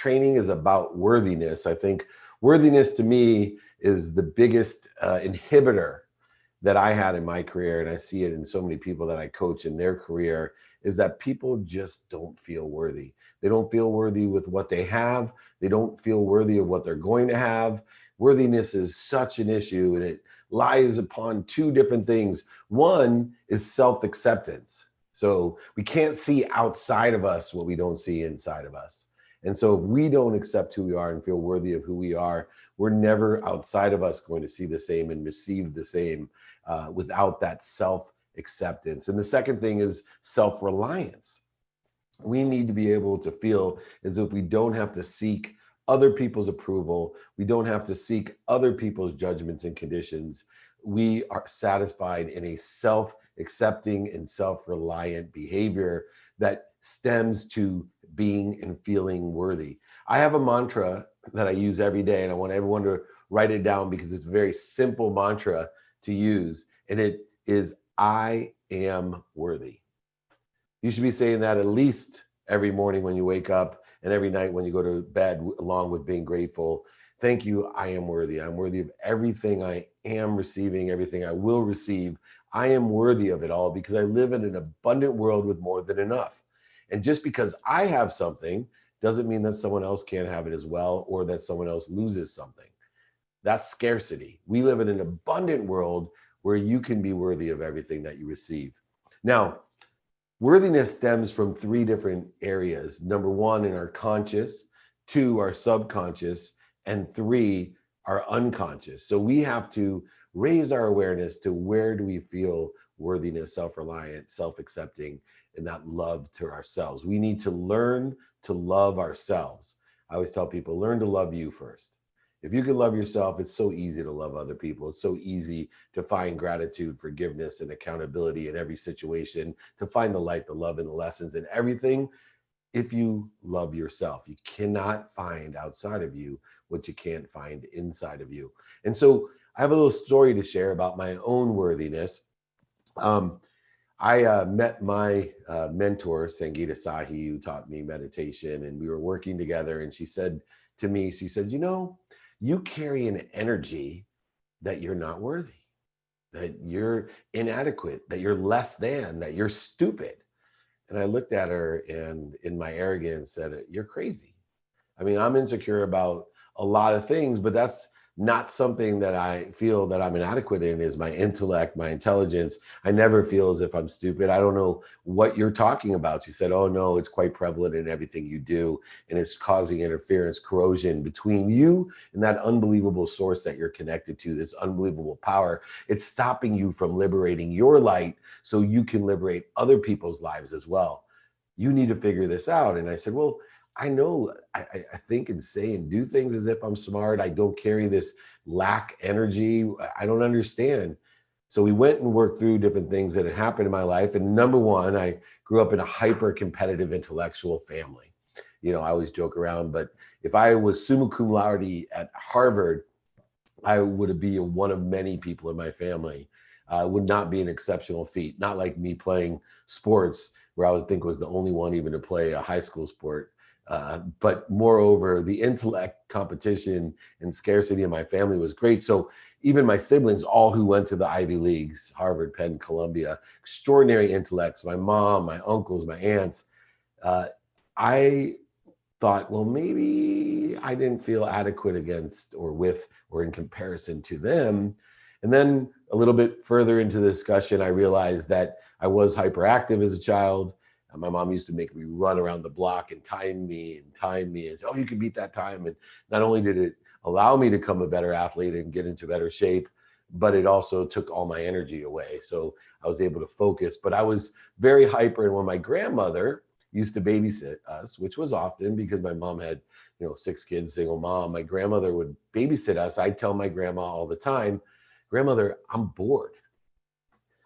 training is about worthiness. I think worthiness to me is the biggest inhibitor that I had in my career, and I see it in so many people that I coach in their career, is that people just don't feel worthy. They don't feel worthy with what they have. They don't feel worthy of what they're going to have. Worthiness is such an issue, and it lies upon two different things. One is self-acceptance. So we can't see outside of us what we don't see inside of us. And so if we don't accept who we are and feel worthy of who we are, we're never outside of us going to see the same and receive the same without that self-acceptance. And the second thing is self-reliance. We need to be able to feel as if we don't have to seek other people's approval. We don't have to seek other people's judgments and conditions. We are satisfied in a self-accepting and self-reliant behavior that stems to being and feeling worthy. I have a mantra that I use every day, and I want everyone to write it down because it's a very simple mantra to use, and it is, I am worthy. You should be saying that at least every morning when you wake up and every night when you go to bed, along with being grateful. Thank you, I am worthy. I'm worthy of everything I am receiving, everything I will receive. I am worthy of it all because I live in an abundant world with more than enough. And just because I have something doesn't mean that someone else can't have it as well, or that someone else loses something. That's scarcity. We live in an abundant world where you can be worthy of everything that you receive. Now, worthiness stems from three different areas. Number one, in our conscious, two, our subconscious, and three, our unconscious. So we have to raise our awareness to where do we feel worthiness, self-reliant, self-accepting, and that love to ourselves. We need to learn to love ourselves. I always tell people, learn to love you first. If you can love yourself, it's so easy to love other people. It's so easy to find gratitude, forgiveness, and accountability in every situation, to find the light, the love, and the lessons in everything. If you love yourself, you cannot find outside of you what you can't find inside of you. And so I have a little story to share about my own worthiness. I met my mentor, Sangeeta Sahi, who taught me meditation, and we were working together. And she said to me, she said, you know, you carry an energy that you're not worthy, that you're inadequate, that you're less than, that you're stupid. And I looked at her and in my arrogance said, you're crazy. I mean, I'm insecure about a lot of things, but that's not something that I feel that I'm inadequate in, is my intellect, my intelligence. I never feel as if I'm stupid. I don't know what you're talking about. She said, oh no, it's quite prevalent in everything you do. And it's causing interference, corrosion between you and that unbelievable source that you're connected to, this unbelievable power. It's stopping you from liberating your light so you can liberate other people's lives as well. You need to figure this out. And I said, well, I know I think and say and do things as if I'm smart. I don't carry this lack energy. I don't understand. So we went and worked through different things that had happened in my life. And number one, I grew up in a hyper competitive intellectual family. You know, I always joke around, but if I was summa cum laude at Harvard, I would be one of many people in my family. Would not be an exceptional feat. Not like me playing sports, where I would think was the only one even to play a high school sport. But moreover, the intellect competition and scarcity in my family was great. So even my siblings, all who went to the Ivy Leagues, Harvard, Penn, Columbia, extraordinary intellects, my mom, my uncles, my aunts, I thought, well, maybe I didn't feel adequate against or with or in comparison to them. And then a little bit further into the discussion, I realized that I was hyperactive as a child. My mom used to make me run around the block and time me and say, oh, you can beat that time. And not only did it allow me to become a better athlete and get into better shape, but it also took all my energy away. So I was able to focus, but I was very hyper. And when my grandmother used to babysit us, which was often because my mom had, 6 kids, single mom, my grandmother would babysit us. I'd tell my grandma all the time, grandmother, I'm bored.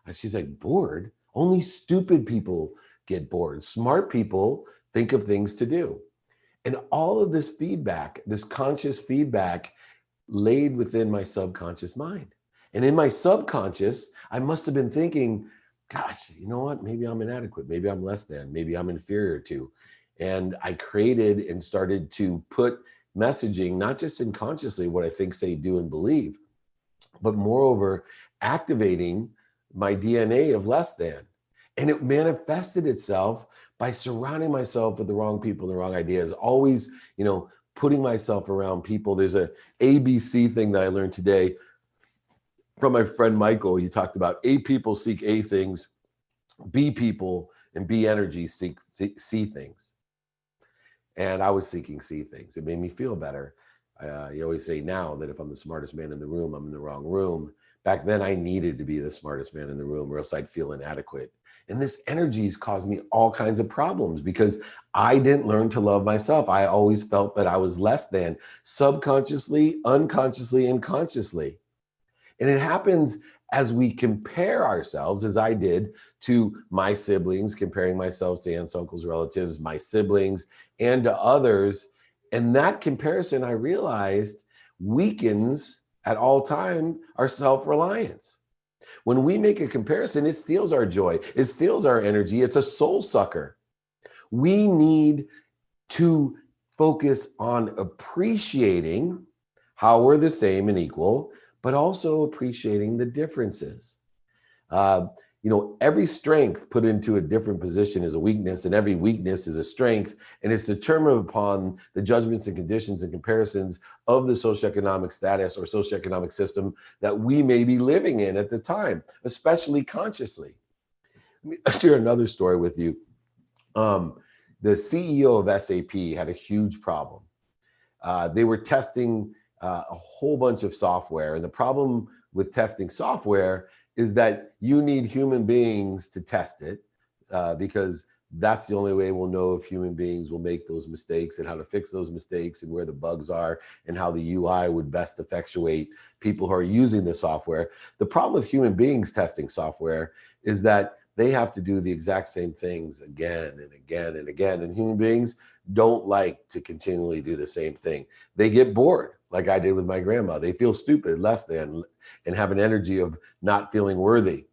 And she's like, bored? Only stupid people get bored. Smart people think of things to do. And all of this feedback, this conscious feedback, laid within my subconscious mind. And in my subconscious, I must have been thinking, gosh, you know what? Maybe I'm inadequate. Maybe I'm less than. Maybe I'm inferior to. And I created and started to put messaging, not just unconsciously what I think, say, do, and believe, but moreover, activating my DNA of less than. And it manifested itself by surrounding myself with the wrong people, the wrong ideas, always, putting myself around people. There's a ABC thing that I learned today from my friend Michael. He talked about A people seek A things, B people and B energy seek C things. And I was seeking C things. It made me feel better. You always say now that if I'm the smartest man in the room, I'm in the wrong room. Back then, I needed to be the smartest man in the room or else I'd feel inadequate. And this energy has caused me all kinds of problems because I didn't learn to love myself. I always felt that I was less than, subconsciously, unconsciously, and consciously. And it happens as we compare ourselves, as I did, to my siblings, comparing myself to aunts, uncles, relatives, my siblings, and to others. And that comparison, I realized, weakens at all time our self-reliance. When we make a comparison, it steals our joy. It steals our energy. It's a soul sucker. We need to focus on appreciating how we're the same and equal, but also appreciating the differences. Every strength put into a different position is a weakness, and every weakness is a strength, and it's determined upon the judgments and conditions and comparisons of the socioeconomic status or socioeconomic system that we may be living in at the time, especially consciously. Let me share another story with you. The CEO of SAP had a huge problem. They were testing a whole bunch of software, and the problem with testing software is that you need human beings to test it because that's the only way we'll know if human beings will make those mistakes and how to fix those mistakes and where the bugs are and how the UI would best effectuate people who are using the software. The problem with human beings testing software is that they have to do the exact same things again and again and again. And human beings don't like to continually do the same thing. They get bored, like I did with my grandma. They feel stupid, less than, and have an energy of not feeling worthy.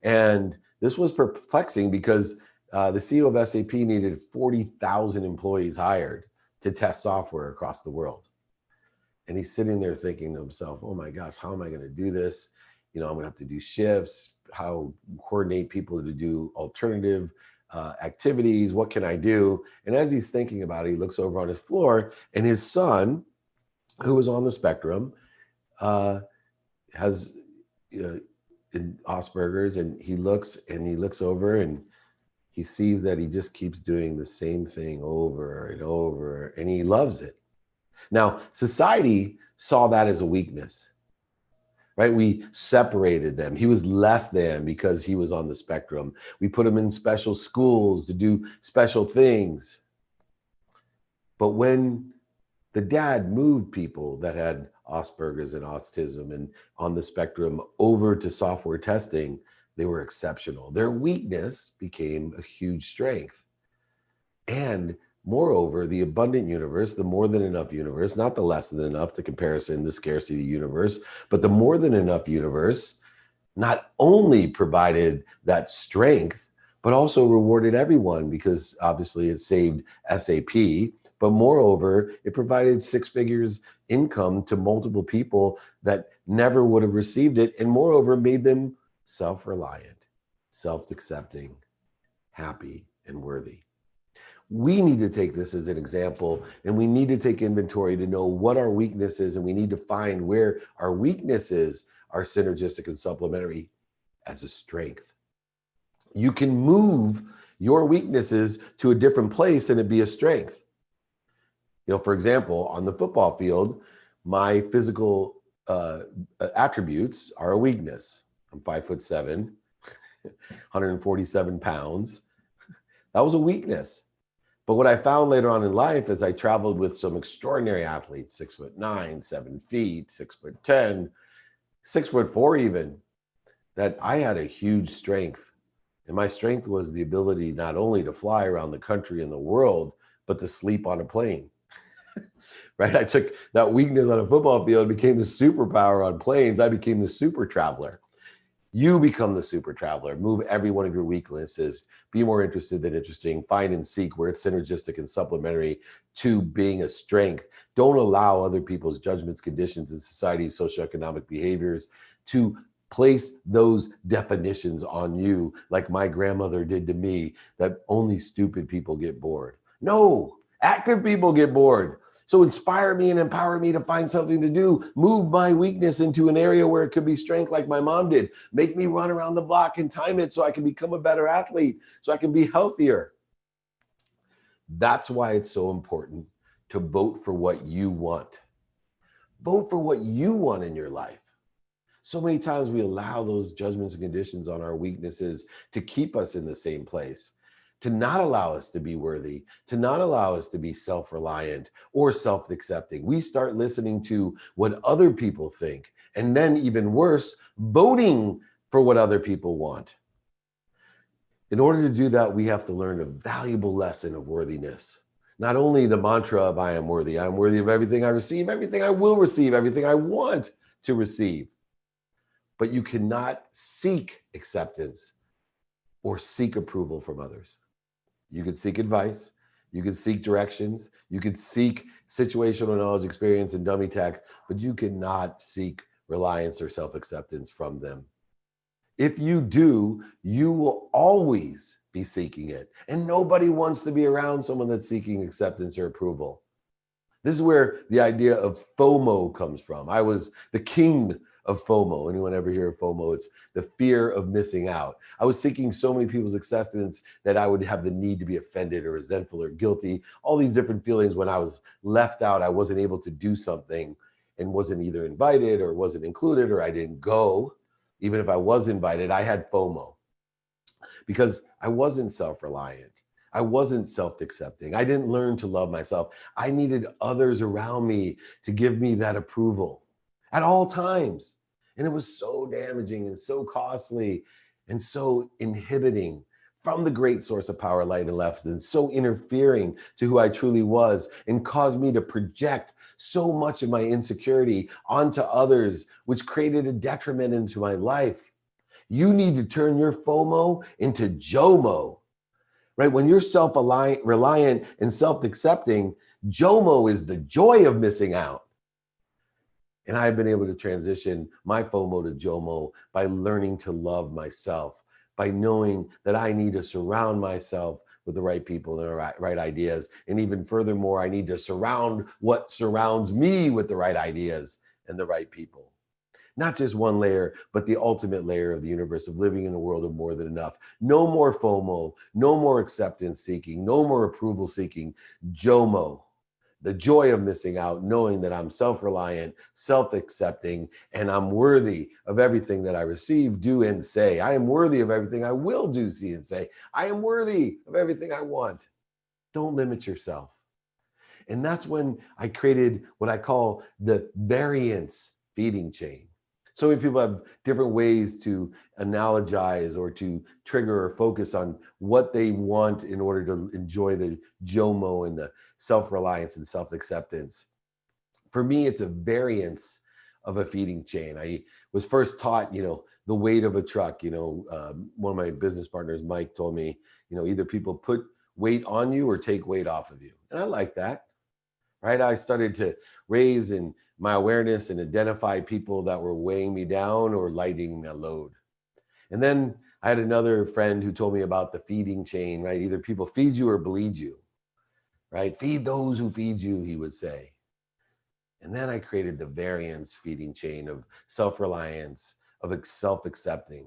And this was perplexing because the CEO of SAP needed 40,000 employees hired to test software across the world. And he's sitting there thinking to himself, oh my gosh, how am I going to do this? I'm going to have to do shifts, how coordinate people to do alternative activities. What can I do? And as he's thinking about it, he looks over on his floor, and his son, who was on the spectrum, has Asperger's, and he looks over and he sees that he just keeps doing the same thing over and over, and he loves it. Now, society saw that as a weakness. Right? We separated them. He was less than because he was on the spectrum. We put him in special schools to do special things. But when the dad moved people that had Asperger's and autism and on the spectrum over to software testing, they were exceptional. Their weakness became a huge strength. And moreover, the abundant universe, the more than enough universe, not the less than enough, the comparison, the scarcity universe, but the more than enough universe not only provided that strength, but also rewarded everyone because obviously it saved SAP, but moreover, it provided 6 figures income to multiple people that never would have received it, and moreover, made them self-reliant, self-accepting, happy, and worthy. We need to take this as an example, and we need to take inventory to know what our weakness is, and we need to find where our weaknesses are synergistic and supplementary as a strength. You can move your weaknesses to a different place and it be a strength. For example, on the football field, my physical attributes are a weakness. I'm 5'7", 147 pounds. That was a weakness. But what I found later on in life as I traveled with some extraordinary athletes, 6'9", 7 feet, 6'10", 6'4" even, that I had a huge strength. And my strength was the ability not only to fly around the country and the world, but to sleep on a plane. Right? I took that weakness on a football field, became the superpower on planes. I became the super traveler. You become the super traveler. Move every one of your weaknesses. Be more interested than interesting. Find and seek where it's synergistic and supplementary to being a strength. Don't allow other people's judgments, conditions, and society's socioeconomic behaviors to place those definitions on you, like my grandmother did to me, that only stupid people get bored. No, active people get bored. So inspire me and empower me to find something to do. Move my weakness into an area where it could be strength, like my mom did. Make me run around the block and time it so I can become a better athlete, so I can be healthier. That's why it's so important to vote for what you want. Vote for what you want in your life. So many times we allow those judgments and conditions on our weaknesses to keep us in the same place, to not allow us to be worthy, to not allow us to be self-reliant or self-accepting. We start listening to what other people think, and then even worse, voting for what other people want. In order to do that, we have to learn a valuable lesson of worthiness. Not only the mantra of I am worthy of everything I receive, everything I will receive, everything I want to receive. But you cannot seek acceptance or seek approval from others. You could seek advice, you could seek directions, you could seek situational knowledge, experience, and dummy tech, but you cannot seek reliance or self-acceptance from them. If you do, you will always be seeking it. And nobody wants to be around someone that's seeking acceptance or approval. This is where the idea of FOMO comes from. I was the king of FOMO. Anyone ever hear of FOMO? It's the fear of missing out. I was seeking so many people's acceptance that I would have the need to be offended or resentful or guilty, all these different feelings. When I was left out, I wasn't able to do something and wasn't either invited or wasn't included, or I didn't go. Even if I was invited, I had FOMO because I wasn't self-reliant. I wasn't self-accepting. I didn't learn to love myself. I needed others around me to give me that approval at all times. And it was so damaging and so costly and so inhibiting from the great source of power, light, and left, and so interfering to who I truly was, and caused me to project so much of my insecurity onto others, which created a detriment into my life. You need to turn your FOMO into JOMO, right? When you're self-reliant and self-accepting, JOMO is the joy of missing out. And I've been able to transition my FOMO to JOMO by learning to love myself, by knowing that I need to surround myself with the right people and the right ideas. And even furthermore, I need to surround what surrounds me with the right ideas and the right people. Not just one layer, but the ultimate layer of the universe of living in a world of more than enough. No more FOMO, no more acceptance seeking, no more approval seeking, JOMO. The joy of missing out, knowing that I'm self-reliant, self-accepting, and I'm worthy of everything that I receive, do, and say. I am worthy of everything I will do, see, and say. I am worthy of everything I want. Don't limit yourself. And that's when I created what I call the variance feeding chain. So many people have different ways to analogize or to trigger or focus on what they want in order to enjoy the JOMO and the self-reliance and self-acceptance. For me, it's a variance of a feeding chain. I was first taught, the weight of a truck. One of my business partners, Mike, told me, either people put weight on you or take weight off of you. And I like that, right? I started to raise in my awareness and identify people that were weighing me down or lightening my load. And then I had another friend who told me about the feeding chain, right? Either people feed you or bleed you, right? Feed those who feed you, he would say. And then I created the variance feeding chain of self-reliance, of self-accepting.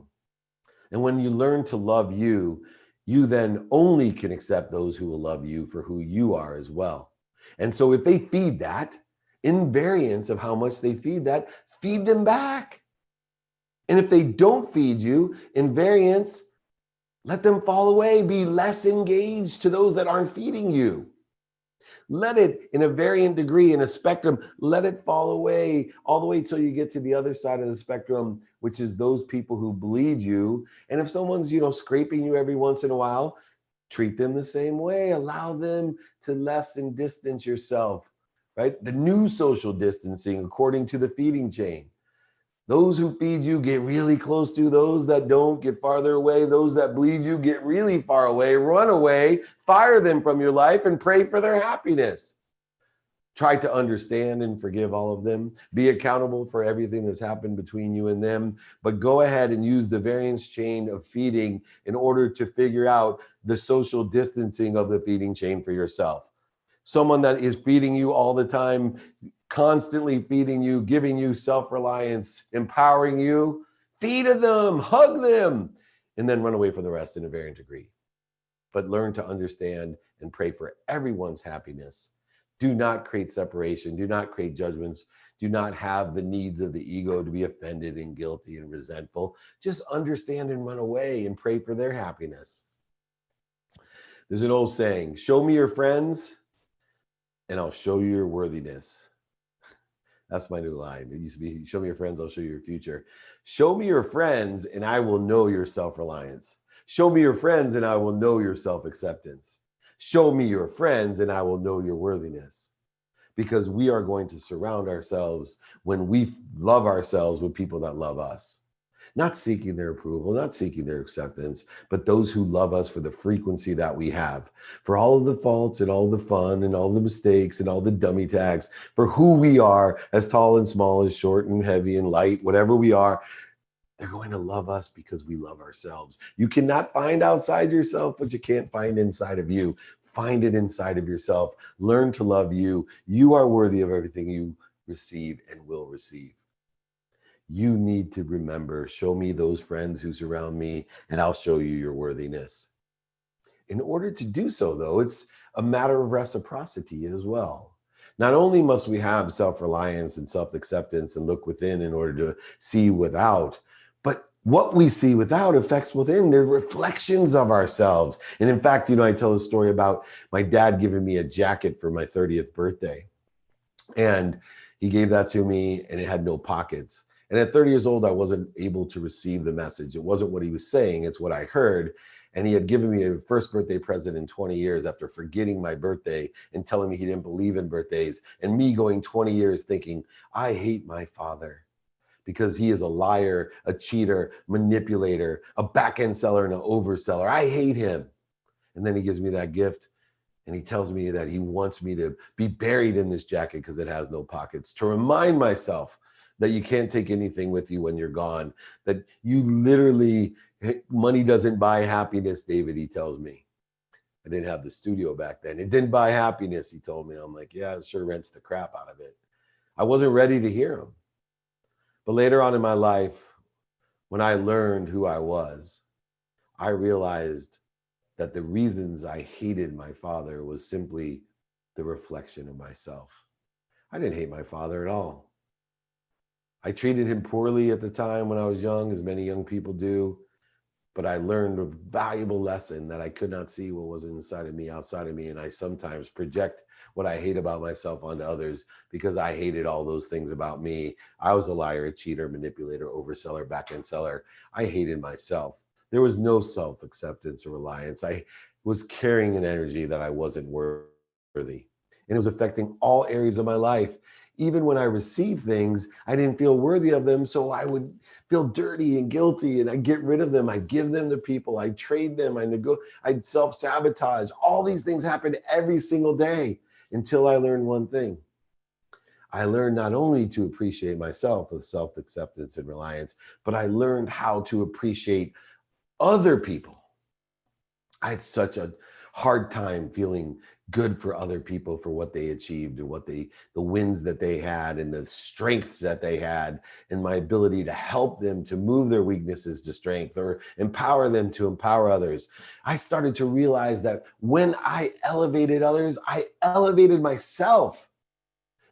And when you learn to love you, you then only can accept those who will love you for who you are as well. And so if they feed that, in variance of how much they feed that, feed them back. And if they don't feed you in variance, let them fall away. Be less engaged to those that aren't feeding you. Let it, in a variant degree, in a spectrum, let it fall away all the way till you get to the other side of the spectrum, which is those people who bleed you. And if someone's, scraping you every once in a while, treat them the same way. Allow them to lessen distance yourself. Right? The new social distancing according to the feeding chain. Those who feed you get really close to, those that don't get farther away, those that bleed you get really far away, run away, fire them from your life and pray for their happiness. Try to understand and forgive all of them. Be accountable for everything that's happened between you and them, but go ahead and use the variance chain of feeding in order to figure out the social distancing of the feeding chain for yourself. Someone that is feeding you all the time, constantly feeding you, giving you self-reliance, empowering you, feed them, hug them, and then run away from the rest in a varying degree. But learn to understand and pray for everyone's happiness. Do not create separation. Do not create judgments. Do not have the needs of the ego to be offended and guilty and resentful. Just understand and run away and pray for their happiness. There's an old saying, show me your friends and I'll show you your worthiness. That's my new line. It used to be, show me your friends, I'll show you your future. Show me your friends and I will know your self-reliance. Show me your friends and I will know your self-acceptance. Show me your friends and I will know your worthiness. Because we are going to surround ourselves when we love ourselves with people that love us. Not seeking their approval, not seeking their acceptance, but those who love us for the frequency that we have, for all of the faults and all the fun and all the mistakes and all the dummy tags, for who we are, as tall and small, as short and heavy and light, whatever we are. They're going to love us because we love ourselves. You cannot find outside yourself what you can't find inside of you. Find it inside of yourself. Learn to love you. You are worthy of everything you receive and will receive. You need to remember, show me those friends who surround me, and I'll show you your worthiness. In order to do so, though, it's a matter of reciprocity as well. Not only must we have self-reliance and self-acceptance and look within in order to see without, but what we see without affects within. They're reflections of ourselves. And in fact, I tell a story about my dad giving me a jacket for my 30th birthday. And he gave that to me and it had no pockets. And at 30 years old, I wasn't able to receive the message. It wasn't what he was saying, it's what I heard. And he had given me a first birthday present in 20 years after forgetting my birthday and telling me he didn't believe in birthdays. And me going 20 years thinking, I hate my father because he is a liar, a cheater, manipulator, a back-end seller and an overseller. I hate him. And then he gives me that gift and he tells me that he wants me to be buried in this jacket because it has no pockets, to remind myself that you can't take anything with you when you're gone, that you literally, money doesn't buy happiness, David, he tells me. I didn't have the studio back then. It didn't buy happiness, he told me. I'm like, yeah, it sure rents the crap out of it. I wasn't ready to hear him. But later on in my life, when I learned who I was, I realized that the reasons I hated my father was simply the reflection of myself. I didn't hate my father at all. I treated him poorly at the time when I was young, as many young people do, but I learned a valuable lesson that I could not see what was inside of me, outside of me, and I sometimes project what I hate about myself onto others because I hated all those things about me. I was a liar, a cheater, manipulator, overseller, back-end seller. I hated myself. There was no self-acceptance or reliance. I was carrying an energy that I wasn't worthy, and it was affecting all areas of my life. Even when I received things, I didn't feel worthy of them, so I would feel dirty and guilty, and I'd get rid of them. I'd give them to people. I'd trade them. I'd self-sabotage. All these things happened every single day until I learned one thing. I learned not only to appreciate myself with self-acceptance and reliance, but I learned how to appreciate other people. I had such a hard time feeling good for other people for what they achieved and the wins that they had and the strengths that they had, and my ability to help them to move their weaknesses to strength or empower them to empower others. I started to realize that when I elevated others, I elevated myself.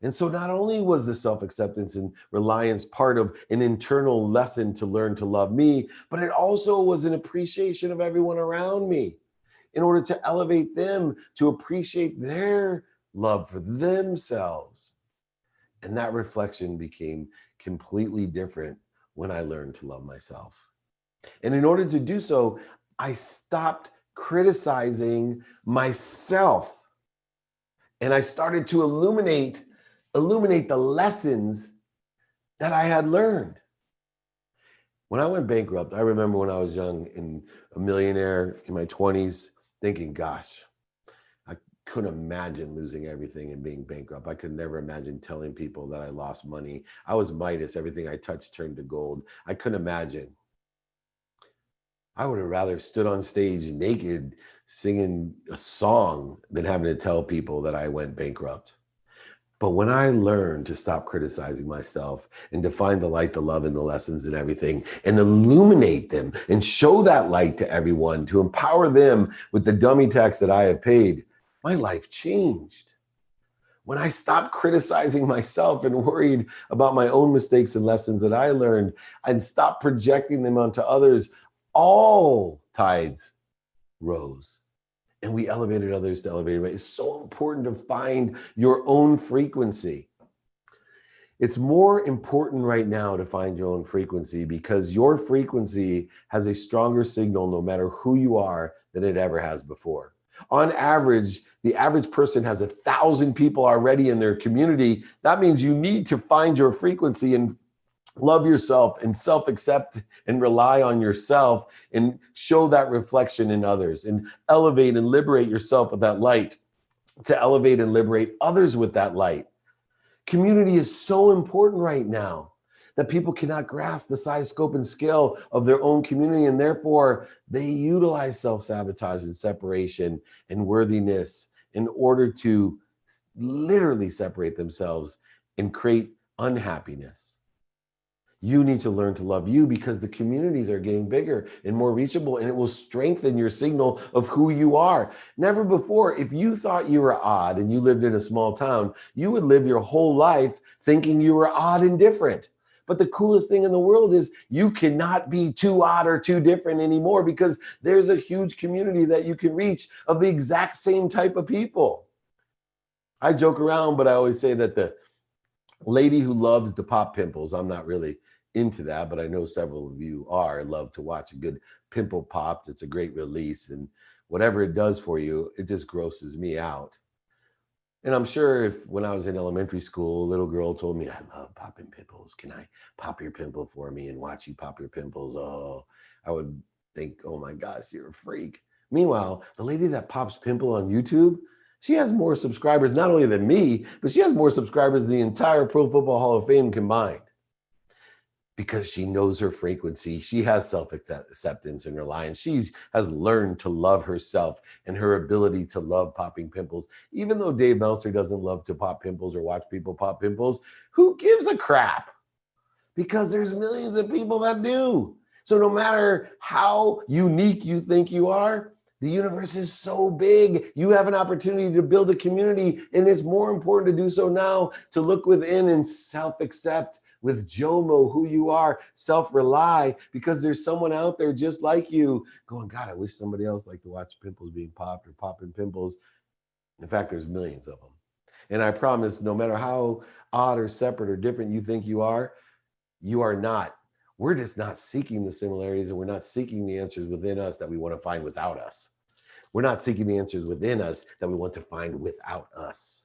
And so not only was the self-acceptance and reliance part of an internal lesson to learn to love me, but it also was an appreciation of everyone around me in order to elevate them, to appreciate their love for themselves. And that reflection became completely different when I learned to love myself. And in order to do so, I stopped criticizing myself. And I started to illuminate the lessons that I had learned. When I went bankrupt, I remember when I was young and a millionaire in my 20s, thinking, gosh, I couldn't imagine losing everything and being bankrupt. I could never imagine telling people that I lost money. I was Midas. Everything I touched turned to gold. I couldn't imagine. I would have rather stood on stage naked singing a song than having to tell people that I went bankrupt. But when I learned to stop criticizing myself and to find the light, the love, and the lessons and everything and illuminate them and show that light to everyone, to empower them with the dummy tax that I have paid, my life changed. When I stopped criticizing myself and worried about my own mistakes and lessons that I learned and stopped projecting them onto others, all tides rose. And we elevated others to elevate. It's so important to find your own frequency. It's more important right now to find your own frequency because your frequency has a stronger signal no matter who you are than it ever has before. On average, the average person has 1,000 people already in their community. That means you need to find your frequency and love yourself and self-accept and rely on yourself and show that reflection in others and elevate and liberate yourself with that light to elevate and liberate others with that light. Community is so important right now that people cannot grasp the size, scope, and scale of their own community, and therefore they utilize self-sabotage and separation and worthiness in order to literally separate themselves and create unhappiness. You need to learn to love you because the communities are getting bigger and more reachable, and it will strengthen your signal of who you are. Never before, if you thought you were odd and you lived in a small town, you would live your whole life thinking you were odd and different. But the coolest thing in the world is you cannot be too odd or too different anymore because there's a huge community that you can reach of the exact same type of people. I joke around, but I always say that the lady who loves to pop pimples, I'm not really into that, but I know several of you are, love to watch a good pimple pop. It's a great release, and whatever it does for you, it just grosses me out. And I'm sure if when I was in elementary school, a little girl told me, I love popping pimples. Can I pop your pimple for me and watch you pop your pimples? Oh, I would think, oh my gosh, you're a freak. Meanwhile, the lady that pops pimple on YouTube, she has more subscribers, not only than me, but she has more subscribers than the entire Pro Football Hall of Fame combined. Because she knows her frequency. She has self-acceptance in her life. She has learned to love herself and her ability to love popping pimples. Even though Dave Meltzer doesn't love to pop pimples or watch people pop pimples, who gives a crap? Because there's millions of people that do. So no matter how unique you think you are, the universe is so big. You have an opportunity to build a community, and it's more important to do so now, to look within and self-accept with JOMO who you are, self-rely, because there's someone out there just like you going, God, I wish somebody else liked to watch pimples being popped or popping pimples. In fact, there's millions of them. And I promise, no matter how odd or separate or different you think you are not. We're just not seeking the similarities, and we're not seeking the answers within us that we want to find without us. We're not seeking the answers within us that we want to find without us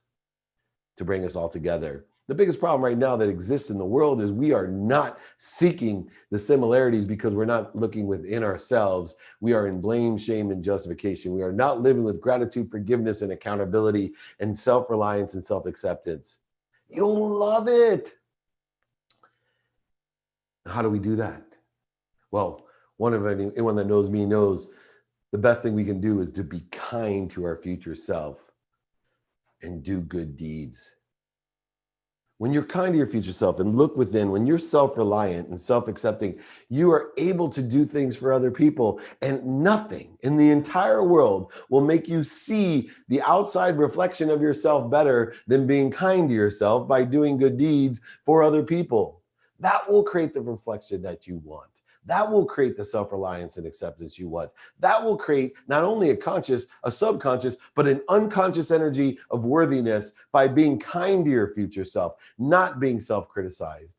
to bring us all together. The biggest problem right now that exists in the world is we are not seeking the similarities because we're not looking within ourselves. We are in blame, shame, and justification. We are not living with gratitude, forgiveness, and accountability, and self-reliance and self-acceptance. You'll love it. How do we do that? Well, anyone that knows me knows the best thing we can do is to be kind to our future self and do good deeds. When you're kind to your future self and look within, when you're self-reliant and self-accepting, you are able to do things for other people, and nothing in the entire world will make you see the outside reflection of yourself better than being kind to yourself by doing good deeds for other people. That will create the reflection that you want. That will create the self-reliance and acceptance you want. That will create not only a subconscious, but an unconscious energy of worthiness by being kind to your future self, not being self-criticized,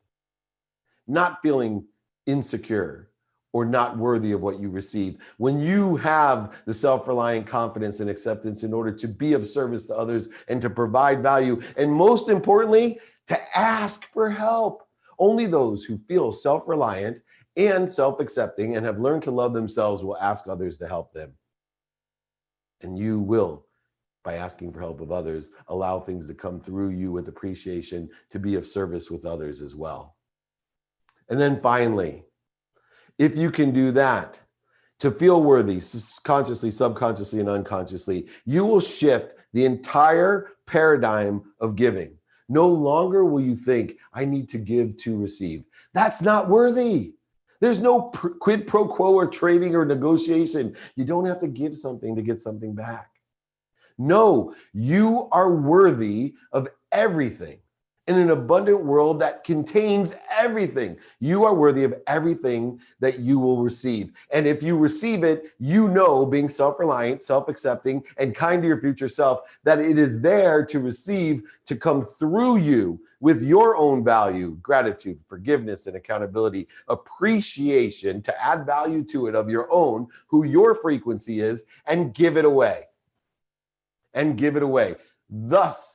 not feeling insecure or not worthy of what you receive. When you have the self-reliant confidence and acceptance in order to be of service to others and to provide value, and most importantly, to ask for help. Only those who feel self-reliant and self-accepting and have learned to love themselves will ask others to help them. And you will, by asking for help of others, allow things to come through you with appreciation to be of service with others as well. And then finally, if you can do that, to feel worthy, consciously, subconsciously, and unconsciously, you will shift the entire paradigm of giving. No longer will you think, I need to give to receive. That's not worthy. There's no quid pro quo or trading or negotiation. You don't have to give something to get something back. No, you are worthy of everything. In an abundant world that contains everything, you are worthy of everything that you will receive. And if you receive it, you know, being self-reliant, self-accepting, and kind to your future self, that it is there to receive, to come through you with your own value, gratitude, forgiveness, and accountability, appreciation, to add value to it of your own, who your frequency is, and give it away. And give it away. Thus,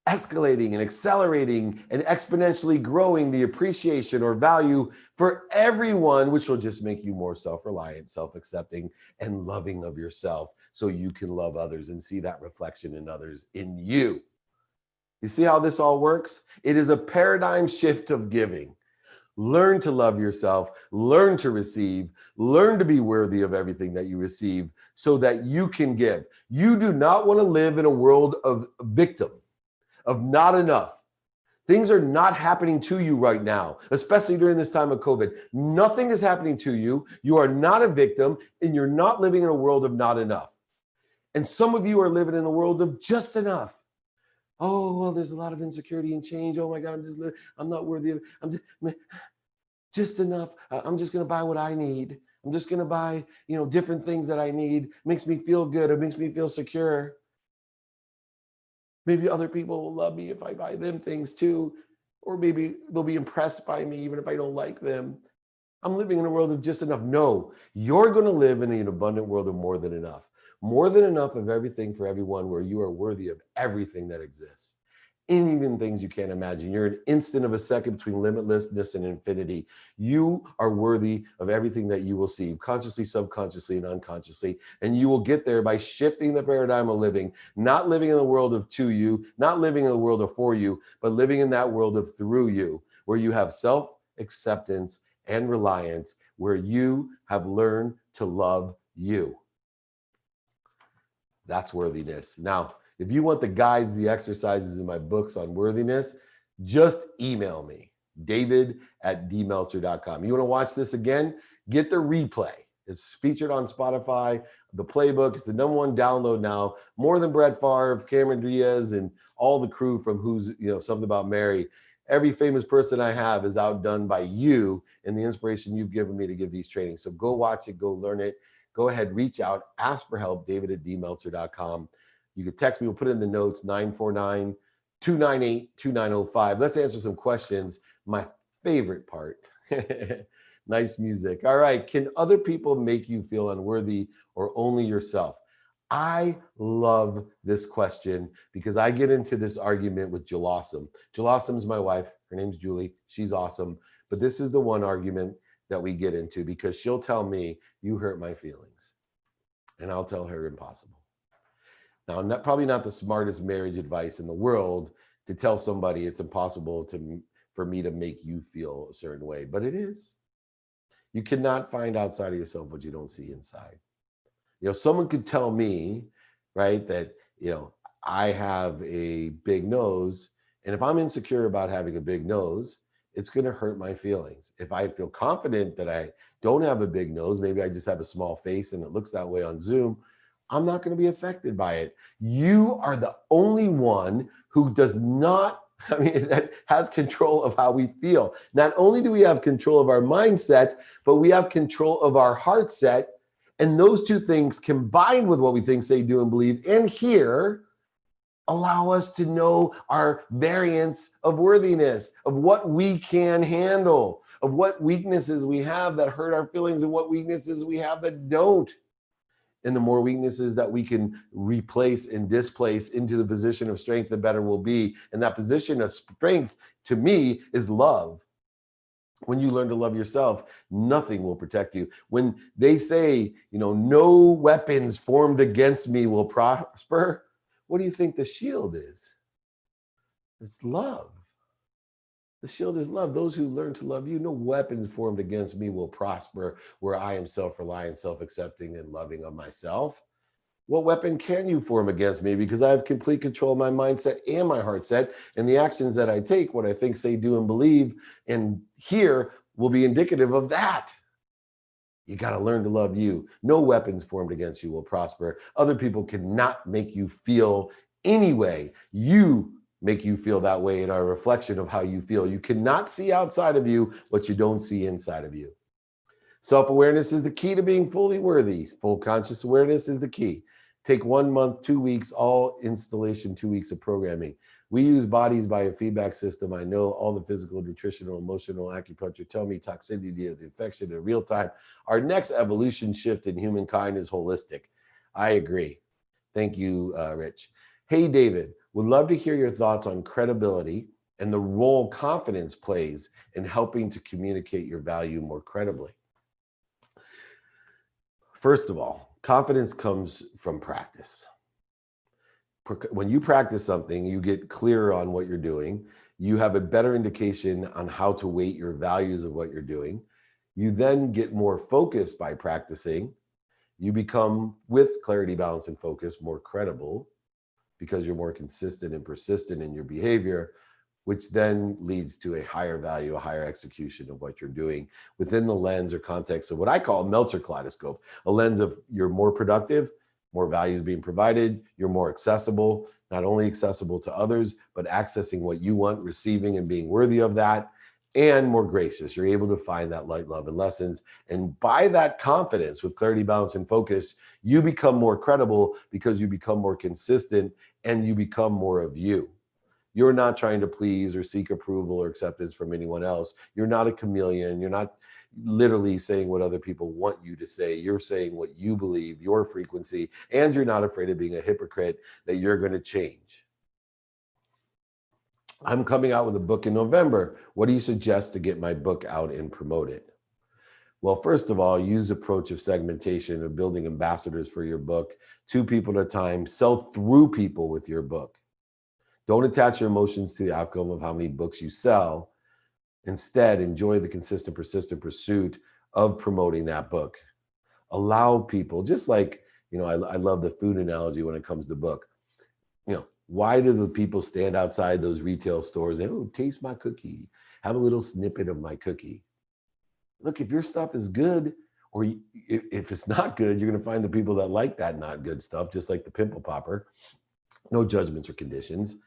escalating and accelerating and exponentially growing the appreciation or value for everyone, which will just make you more self-reliant, self-accepting, and loving of yourself so you can love others and see that reflection in others in you. You see how this all works? It is a paradigm shift of giving. Learn to love yourself, learn to receive, learn to be worthy of everything that you receive so that you can give. You do not want to live in a world of victim, of not enough. Things are not happening to you right now, especially during this time of COVID. Nothing is happening to you. You are not a victim, and you're not living in a world of not enough. And some of you are living in a world of just enough. Oh, well, there's a lot of insecurity and change. Oh my God, I'm not worthy of, just enough. I'm just going to buy what I need. I'm just going to buy, different things that I need. Makes me feel good. It makes me feel secure. Maybe other people will love me if I buy them things too. Or maybe they'll be impressed by me even if I don't like them. I'm living in a world of just enough. No, you're going to live in an abundant world of more than enough. More than enough of everything for everyone, where you are worthy of everything that exists. Even things you can't imagine. You're an instant of a second between limitlessness and infinity. You are worthy of everything that you will see, consciously, subconsciously, and unconsciously. And you will get there by shifting the paradigm of living, not living in the world of to you, not living in the world of for you, but living in that world of through you, where you have self-acceptance and reliance, where you have learned to love you. That's worthiness. Now, if you want the guides, the exercises in my books on worthiness, just email me, david@dmeltzer.com. You want to watch this again? Get the replay. It's featured on Spotify, the Playbook. It's the #1 download now. More than Brett Favre, Cameron Diaz, and all the crew from Who's, Something About Mary. Every famous person I have is outdone by you and the inspiration you've given me to give these trainings. So go watch it, go learn it. Go ahead, reach out, ask for help, david@dmeltzer.com. You can text me, we'll put it in the notes, 949-298-2905. Let's answer some questions. My favorite part. Nice music. All right, can other people make you feel unworthy or only yourself? I love this question because I get into this argument with Jalawsome. Jalawsome's my wife. Her name's Julie. She's awesome. But this is the one argument that we get into because she'll tell me, you hurt my feelings. And I'll tell her, impossible. Now, probably not the smartest marriage advice in the world to tell somebody it's impossible for me to make you feel a certain way, but it is. You cannot find outside of yourself what you don't see inside. Someone could tell me, right, that, I have a big nose, and if I'm insecure about having a big nose, it's going to hurt my feelings. If I feel confident that I don't have a big nose, maybe I just have a small face and it looks that way on Zoom, I'm not going to be affected by it. You are the only one who does not, that has control of how we feel. Not only do we have control of our mindset, but we have control of our heart set. And those two things combined with what we think, say, do, and believe and hear allow us to know our variance of worthiness, of what we can handle, of what weaknesses we have that hurt our feelings and what weaknesses we have that don't. And the more weaknesses that we can replace and displace into the position of strength, the better we'll be. And that position of strength, to me, is love. When you learn to love yourself, nothing will protect you. When they say, no weapons formed against me will prosper, what do you think the shield is? It's love. The shield is love. Those who learn to love you, no weapons formed against me will prosper, where I am self-reliant, self-accepting, and loving of myself. What weapon can you form against me? Because I have complete control of my mindset and my heart set, and the actions that I take, what I think, say, do, and believe, and hear will be indicative of that. You got to learn to love you. No weapons formed against you will prosper. Other people cannot make you feel any way. You make you feel that way and are a reflection of how you feel. You cannot see outside of you what you don't see inside of you. Self-awareness is the key to being fully worthy. Full conscious awareness is the key. Take 1 month, 2 weeks, all installation, 2 weeks of programming. We use bodies biofeedback system. I know all the physical, nutritional, emotional, acupuncture tell me toxicity of the infection in real time. Our next evolution shift in humankind is holistic. I agree. Thank you, Rich. Hey, David, would love to hear your thoughts on credibility and the role confidence plays in helping to communicate your value more credibly. First of all, confidence comes from practice. When you practice something, you get clearer on what you're doing. You have a better indication on how to weight your values of what you're doing. You then get more focused by practicing. You become, with clarity, balance, and focus, more credible because you're more consistent and persistent in your behavior, which then leads to a higher value, a higher execution of what you're doing within the lens or context of what I call a Meltzer kaleidoscope, a lens of you're more productive, more value is being provided, you're more accessible, not only accessible to others, but accessing what you want, receiving and being worthy of that, and more gracious. You're able to find that light, love, and lessons. And by that confidence with clarity, balance, and focus, you become more credible because you become more consistent and you become more of you. You're not trying to please or seek approval or acceptance from anyone else. You're not a chameleon. You're not literally saying what other people want you to say. You're saying what you believe, your frequency, and you're not afraid of being a hypocrite that you're going to change. I'm coming out with a book in November. What do you suggest to get my book out and promote it? Well, first of all, use the approach of segmentation, of building ambassadors for your book, 2 people at a time. Sell through people with your book. Don't attach your emotions to the outcome of how many books you sell. Instead, enjoy the consistent, persistent pursuit of promoting that book. Allow people, just like, I love the food analogy when it comes to book. Why do the people stand outside those retail stores and, oh, taste my cookie, have a little snippet of my cookie? Look, if your stuff is good, or if it's not good, you're going to find the people that like that not good stuff, just like the pimple popper. No judgments or conditions.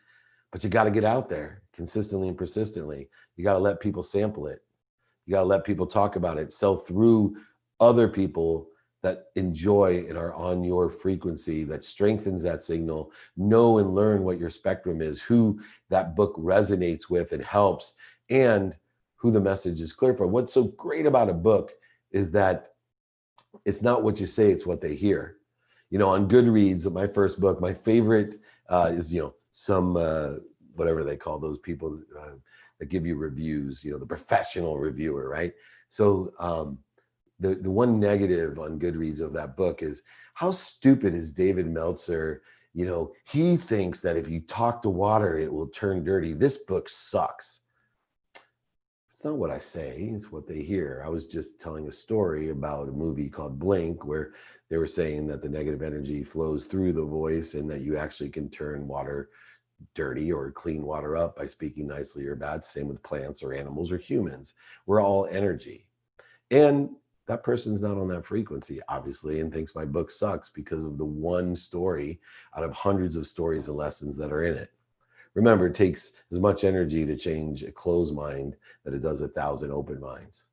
But you got to get out there consistently and persistently. You got to let people sample it. You got to let people talk about it. Sell through other people that enjoy and are on your frequency, that strengthens that signal. Know and learn what your spectrum is, who that book resonates with and helps, and who the message is clear for. What's so great about a book is that it's not what you say, it's what they hear. On Goodreads, my first book, my favorite is, some, whatever they call those people that give you reviews, the professional reviewer, right? So the one negative on Goodreads of that book is, how stupid is David Meltzer? He thinks that if you talk to water, it will turn dirty. This book sucks. It's not what I say, it's what they hear. I was just telling a story about a movie called Blink, where they were saying that the negative energy flows through the voice and that you actually can turn water dirty or clean water up by speaking nicely or bad. Same with plants or animals or humans. We're all energy. And that person's not on that frequency, obviously, and thinks my book sucks because of the one story out of hundreds of stories and lessons that are in it. Remember, it takes as much energy to change a closed mind that it does 1,000 open minds.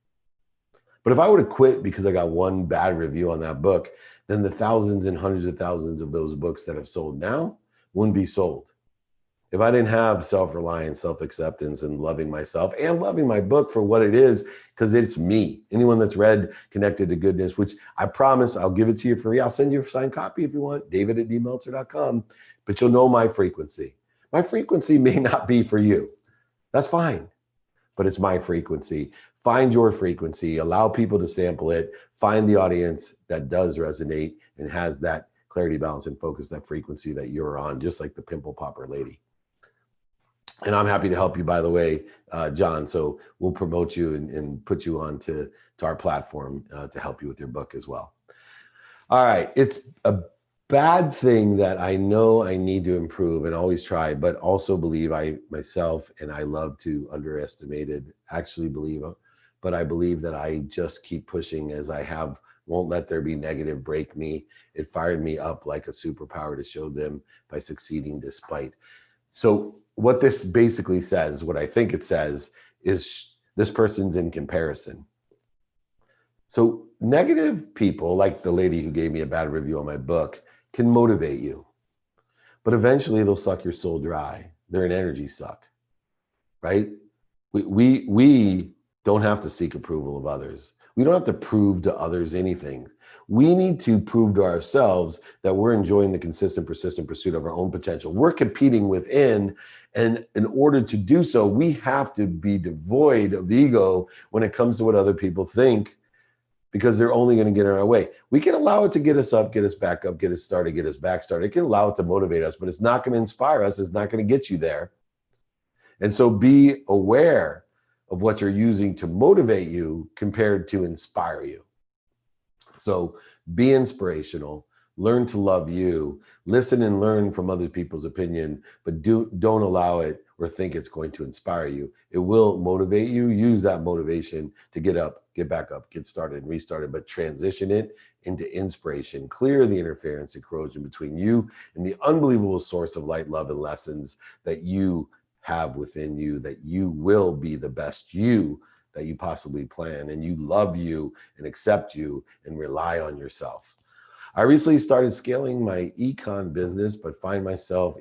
But if I were to quit because I got one bad review on that book, then the thousands and hundreds of thousands of those books that have sold now wouldn't be sold. If I didn't have self-reliance, self-acceptance, and loving myself and loving my book for what it is, because it's me. Anyone that's read Connected to Goodness, which I promise I'll give it to you free. I'll send you a signed copy if you want, david@dmeltzer.com, but you'll know my frequency. My frequency may not be for you. That's fine, but it's my frequency. Find your frequency, allow people to sample it, find the audience that does resonate and has that clarity, balance, and focus, that frequency that you're on, just like the pimple popper lady. And I'm happy to help you, by the way, John. So we'll promote you and put you on to our platform to help you with your book as well. All right. It's a bad thing that I know I need to improve and always try, but also believe I myself, and I love to actually believe, but I believe that I just keep pushing as I have, won't let there be negative break me. It fired me up like a superpower to show them by succeeding despite. So what this basically says, what I think it says, is this person's in comparison. So negative people, like the lady who gave me a bad review on my book, can motivate you, but eventually they'll suck your soul dry. They're an energy suck, right? We don't have to seek approval of others. We don't have to prove to others anything. We need to prove to ourselves that we're enjoying the consistent, persistent pursuit of our own potential. We're competing within, and in order to do so, we have to be devoid of ego when it comes to what other people think, because they're only going to get in our way. We can allow it to get us up, get us back up, get us started, get us back started. It can allow it to motivate us, but it's not going to inspire us. It's not going to get you there. And so be aware of what you're using to motivate you compared to inspire you. So be inspirational, learn to love you, listen and learn from other people's opinion, but don't allow it or think it's going to inspire you. It will motivate you. Use that motivation to get up, get back up, get started and restarted, but transition it into inspiration. Clear the interference and corrosion between you and the unbelievable source of light, love, and lessons that you have within you, that you will be the best you that you possibly plan, and you love you and accept you and rely on yourself. I recently started scaling my e-commerce business, but find myself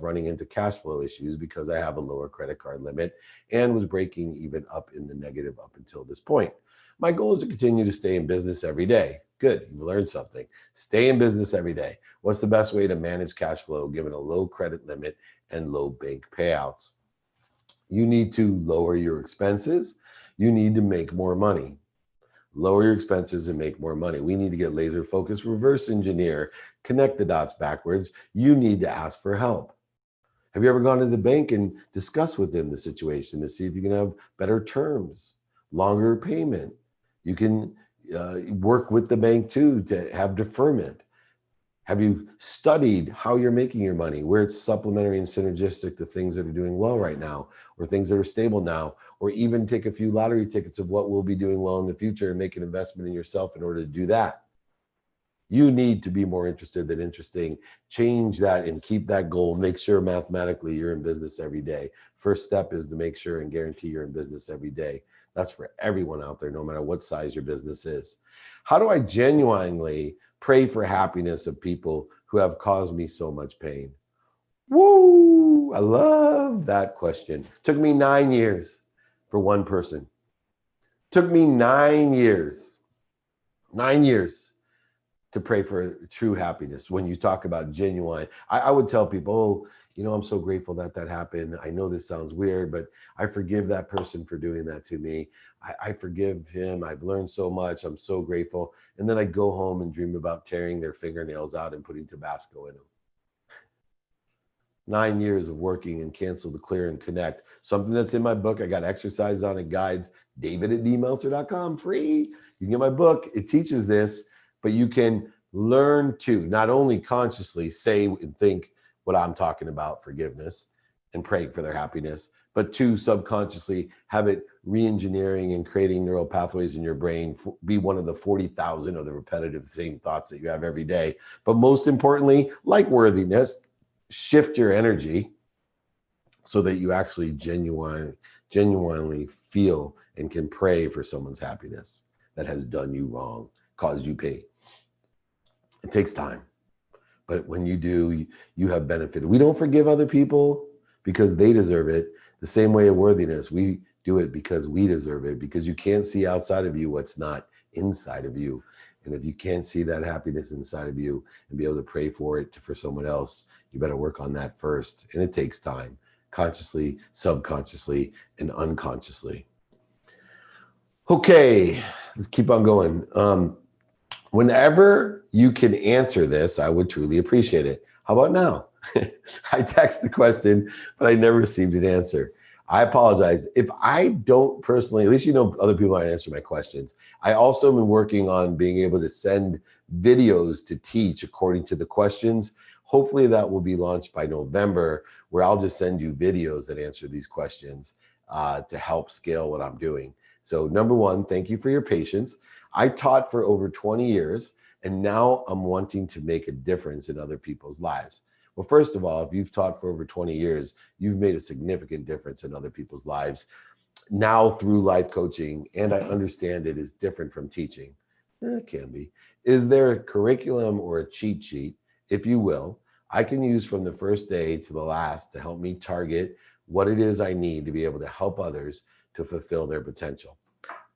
running into cash flow issues because I have a lower credit card limit and was breaking even up in the negative up until this point. My goal is to continue to stay in business every day. Good, you've learned something. Stay in business every day. What's the best way to manage cash flow given a low credit limit and low bank payouts? You need to lower your expenses. You need to make more money. Lower your expenses and make more money. We need to get laser focused, reverse engineer, connect the dots backwards. You need to ask for help. Have you ever gone to the bank and discussed with them the situation to see if you can have better terms, longer payment? You can work with the bank too to have deferment. Have you studied how you're making your money, where it's supplementary and synergistic to things that are doing well right now, or things that are stable now, or even take a few lottery tickets of what will be doing well in the future and make an investment in yourself in order to do that? You need to be more interested than interesting. Change that and keep that goal. Make sure mathematically you're in business every day. First step is to make sure and guarantee you're in business every day. That's for everyone out there, no matter what size your business is. How do I genuinely pray for happiness of people who have caused me so much pain? Woo! I love that question. Took me 9 years for one person. Took me 9 years. 9 years to pray for true happiness. When you talk about genuine, I would tell people, oh, I'm so grateful that happened. I know this sounds weird, but I forgive that person for doing that to me. I forgive him. I've learned so much. I'm so grateful. And then I go home and dream about tearing their fingernails out and putting Tabasco in them. 9 years of working and cancel, to clear, and connect. Something that's in my book. I got exercise on it, guides, david@dmeltzer.com, free. You can get my book. It teaches this, but you can learn to not only consciously say and think what I'm talking about, forgiveness and praying for their happiness, but to subconsciously have it re-engineering and creating neural pathways in your brain, be one of the 40,000 of the repetitive same thoughts that you have every day. But most importantly, like worthiness, shift your energy so that you actually genuinely feel and can pray for someone's happiness that has done you wrong, caused you pain. It takes time, but when you do, you have benefited. We don't forgive other people because they deserve it. The same way of worthiness, we do it because we deserve it, because you can't see outside of you what's not inside of you. And if you can't see that happiness inside of you and be able to pray for it for someone else, you better work on that first. And it takes time. consciously, subconsciously, and unconsciously. Okay, let's keep on going. Whenever you can answer this, I would truly appreciate it. How about now? I text the question, but I never received an answer. I apologize. If I don't personally, at least you know other people might answer my questions. I also am working on being able to send videos to teach according to the questions. Hopefully that will be launched by November, where I'll just send you videos that answer these questions to help scale what I'm doing. So number one, thank you for your patience. I taught for over 20 years, and now I'm wanting to make a difference in other people's lives. Well, first of all, if you've taught for over 20 years, you've made a significant difference in other people's lives. Now through life coaching, and I understand it is different from teaching. It can be. Is there a curriculum or a cheat sheet, if you will, I can use from the first day to the last to help me target what it is I need to be able to help others to fulfill their potential?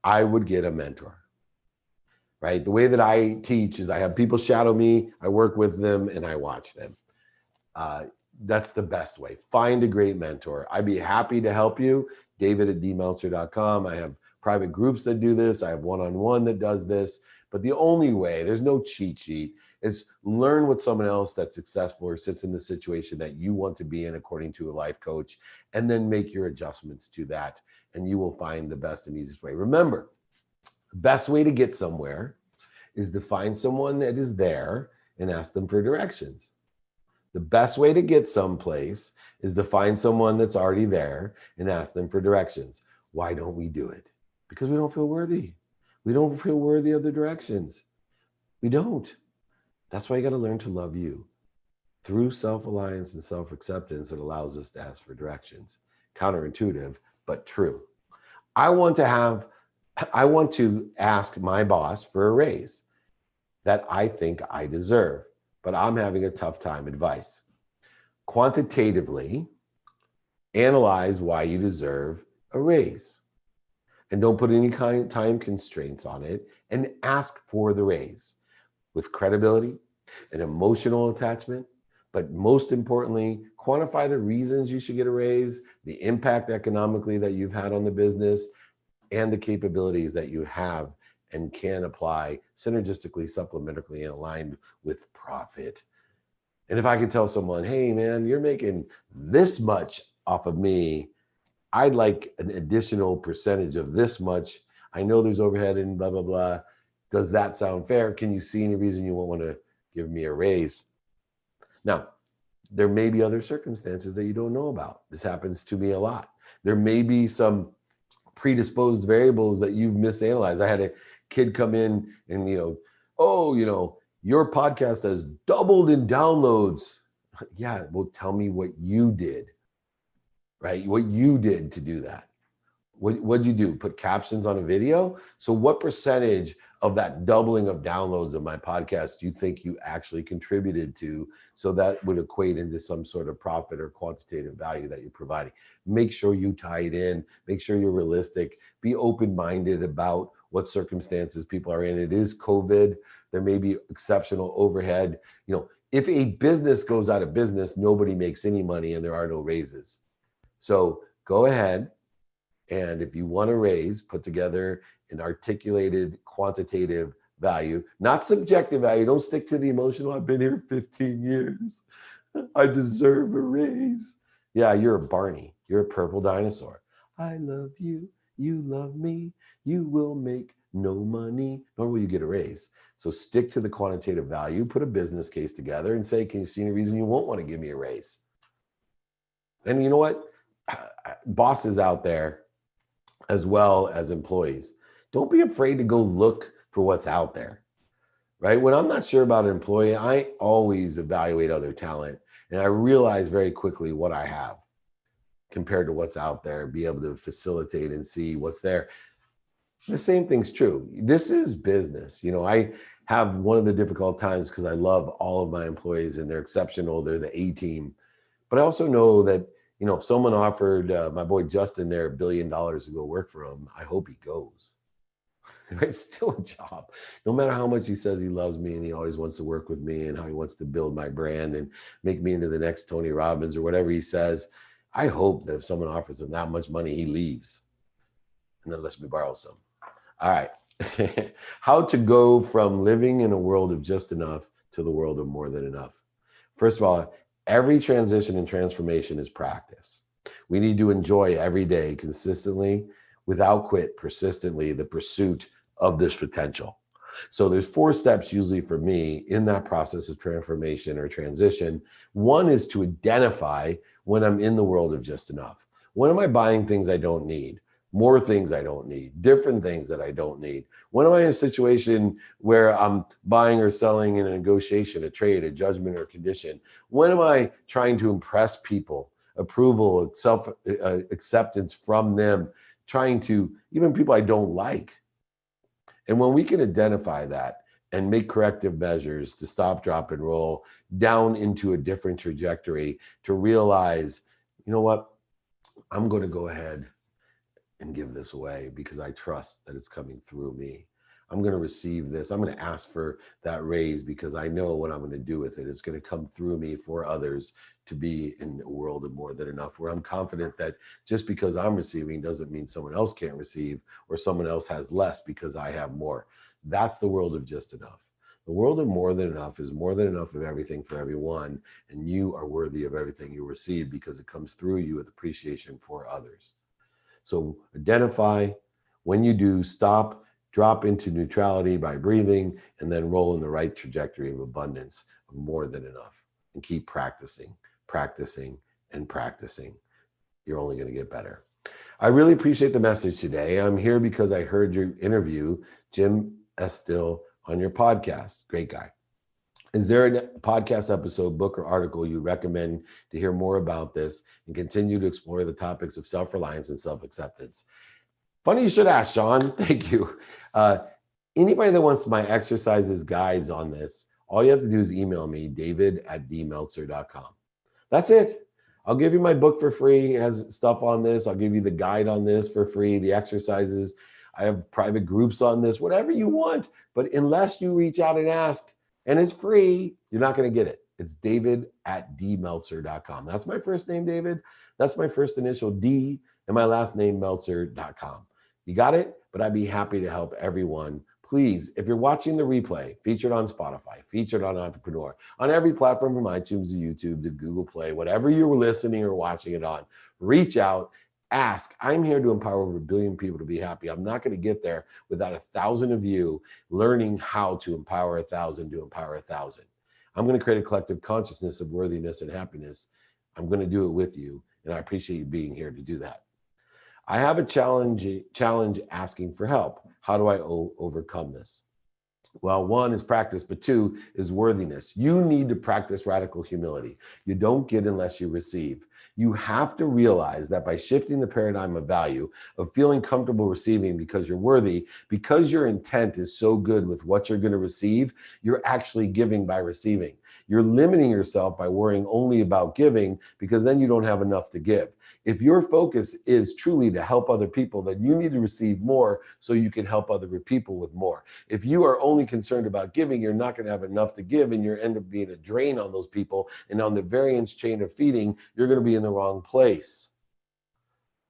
I would get a mentor. Right? The way that I teach is I have people shadow me, I work with them, and I watch them. That's the best way. Find a great mentor. I'd be happy to help you. David@dmeltzer.com. I have private groups that do this. I have one-on-one that does this. But the only way, there's no cheat sheet, is learn with someone else that's successful or sits in the situation that you want to be in according to a life coach, and then make your adjustments to that, and you will find the best and easiest way. Remember, the best way to get somewhere is to find someone that is there and ask them for directions. The best way to get someplace is to find someone that's already there and ask them for directions. Why don't we do it? Because we don't feel worthy. We don't feel worthy of the directions. We don't. That's why you got to learn to love you. Through self-reliance and self-acceptance, it allows us to ask for directions. Counterintuitive, but true. I want to ask my boss for a raise that I think I deserve, but I'm having a tough time advice. Quantitatively, analyze why you deserve a raise. And don't put any kind of time constraints on it, and ask for the raise with credibility and emotional attachment. But most importantly, quantify the reasons you should get a raise, the impact economically that you've had on the business, and the capabilities that you have and can apply synergistically, supplementarily, and aligned with profit. And if I could tell someone, hey man, you're making this much off of me, I'd like an additional percentage of this much. I know there's overhead and blah, blah, blah. Does that sound fair? Can you see any reason you won't want to give me a raise? Now, there may be other circumstances that you don't know about. This happens to me a lot. There may be some predisposed variables that you've misanalyzed. I had a kid come in and, your podcast has doubled in downloads. Yeah, well, tell me what you did, right? What you did to do that. What'd you do? Put captions on a video? So what percentage of that doubling of downloads of my podcast do you think you actually contributed to, so that would equate into some sort of profit or quantitative value that you're providing? Make sure you tie it in. Make sure you're realistic. Be open-minded about what circumstances people are in. It is COVID. There may be exceptional overhead. If a business goes out of business, nobody makes any money and there are no raises. So go ahead. And if you want to raise, put together an articulated quantitative value, not subjective value. Don't stick to the emotional. I've been here 15 years. I deserve a raise. Yeah, you're a Barney. You're a purple dinosaur. I love you. You love me. You will make no money, nor will you get a raise. So stick to the quantitative value, put a business case together and say, can you see any reason you won't want to give me a raise? And you know what? Bosses out there, as well as employees, don't be afraid to go look for what's out there, right? When I'm not sure about an employee, I always evaluate other talent, and I realize very quickly what I have compared to what's out there, be able to facilitate and see what's there. The same thing's true. This is business. I have one of the difficult times because I love all of my employees and they're exceptional. They're the A team. But I also know that if someone offered my boy Justin there $1 billion to go work for him, I hope he goes. It's still a job. No matter how much he says he loves me and he always wants to work with me and how he wants to build my brand and make me into the next Tony Robbins or whatever he says, I hope that if someone offers him that much money, he leaves and then lets me borrow some. All right. How to go from living in a world of just enough to the world of more than enough. First of all, every transition and transformation is practice. We need to enjoy every day consistently, without quit, persistently, the pursuit of this potential. So there's 4 steps usually for me in that process of transformation or transition. One is to identify when I'm in the world of just enough. When am I buying things I don't need? More things I don't need, different things that I don't need. When am I in a situation where I'm buying or selling in a negotiation, a trade, a judgment, or a condition? When am I trying to impress people, approval, self acceptance from them, trying to, even people I don't like? And when we can identify that and make corrective measures to stop, drop, and roll down into a different trajectory, to realize, you know what, I'm going to go ahead and give this away because I trust that it's coming through me. I'm going to receive this. I'm going to ask for that raise because I know what I'm going to do with it. It's going to come through me for others to be in a world of more than enough, where I'm confident that just because I'm receiving doesn't mean someone else can't receive or someone else has less because I have more. That's the world of just enough. The world of more than enough is more than enough of everything for everyone, and you are worthy of everything you receive because it comes through you with appreciation for others. So identify. When you do, stop, drop into neutrality by breathing, and then roll in the right trajectory of abundance, of more than enough. And keep practicing, practicing, and practicing. You're only going to get better. I really appreciate the message today. I'm here because I heard your interview, Jim Estill, on your podcast. Great guy. Is there a podcast episode, book, or article you recommend to hear more about this and continue to explore the topics of self-reliance and self-acceptance? Funny you should ask, Sean. Thank you. Anybody that wants my exercises, guides on this, all you have to do is email me, david@dmeltzer.com. That's it. I'll give you my book for free. It has stuff on this. I'll give you the guide on this for free, the exercises. I have private groups on this, whatever you want. But unless you reach out and ask, and it's free, you're not going to get it. It's david@dmeltzer.com. That's my first name, David. That's my first initial D, and my last name, Meltzer.com. You got it? But I'd be happy to help everyone. Please, if you're watching the replay, featured on Spotify, featured on Entrepreneur, on every platform from iTunes to YouTube to Google Play, whatever you're listening or watching it on, reach out, ask. I'm here to empower over 1 billion people to be happy. I'm not going to get there without 1,000 of you learning how to empower 1,000 to empower 1,000. I'm going to create a collective consciousness of worthiness and happiness. I'm going to do it with you, and I appreciate you being here to do that. I have a challenge asking for help. How do I overcome this? Well, 1 is practice, but 2 is worthiness. You need to practice radical humility. You don't get unless you receive. You have to realize that by shifting the paradigm of value, of feeling comfortable receiving because you're worthy, because your intent is so good with what you're going to receive, you're actually giving by receiving. You're limiting yourself by worrying only about giving because then you don't have enough to give. If your focus is truly to help other people, then you need to receive more so you can help other people with more. If you are only concerned about giving, you're not going to have enough to give, and you end up being a drain on those people. And on the variance chain of feeding, you're going to be in the wrong place.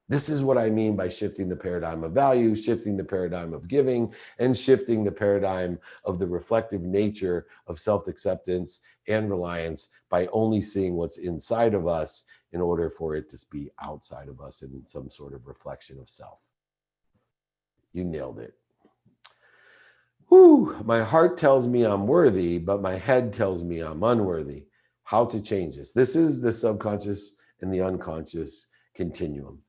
This is what I mean by shifting the paradigm of value, shifting the paradigm of giving, and shifting the paradigm of the reflective nature of self-acceptance and reliance by only seeing what's inside of us in order for it to be outside of us in some sort of reflection of self. You nailed it. Whew, my heart tells me I'm worthy, but my head tells me I'm unworthy. How to change this? This is the subconscious and the unconscious continuum.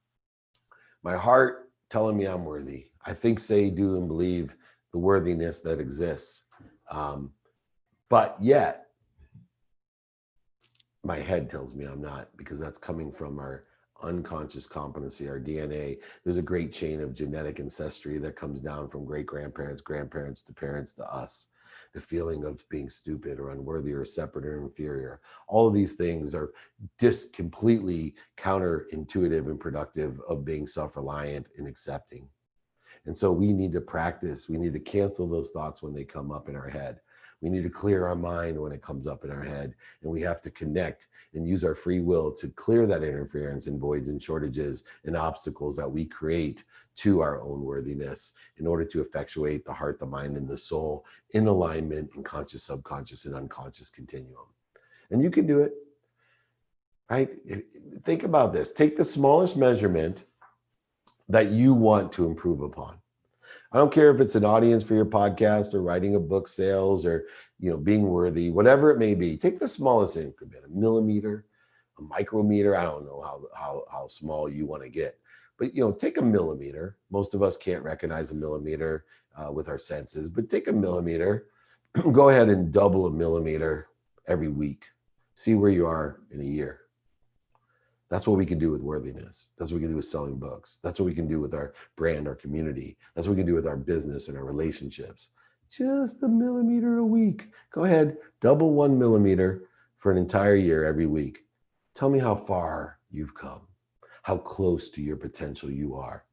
My heart telling me I'm worthy. I think, say, do, and believe the worthiness that exists. But yet, my head tells me I'm not, because that's coming from our unconscious competency, our DNA. There's a great chain of genetic ancestry that comes down from great-grandparents, grandparents to parents to us. The feeling of being stupid or unworthy or separate or inferior. All of these things are just completely counterintuitive and productive of being self-reliant and accepting. And so we need to practice. We need to cancel those thoughts when they come up in our head. We need to clear our mind when it comes up in our head, and we have to connect and use our free will to clear that interference and voids and shortages and obstacles that we create to our own worthiness in order to effectuate the heart, the mind, and the soul in alignment in conscious, subconscious, and unconscious continuum. And you can do it, right? Think about this. Take the smallest measurement that you want to improve upon. I don't care if it's an audience for your podcast or writing a book, sales, or being worthy, whatever it may be. Take the smallest increment, a millimeter, a micrometer. I don't know how small you want to get, but take a millimeter. Most of us can't recognize a millimeter with our senses, but take a millimeter. Go ahead and double a millimeter every week. See where you are in a year. That's what we can do with worthiness. That's what we can do with selling books. That's what we can do with our brand, our community. That's what we can do with our business and our relationships. Just a millimeter a week. Go ahead, double 1 millimeter for an entire year every week. Tell me how far you've come, how close to your potential you are,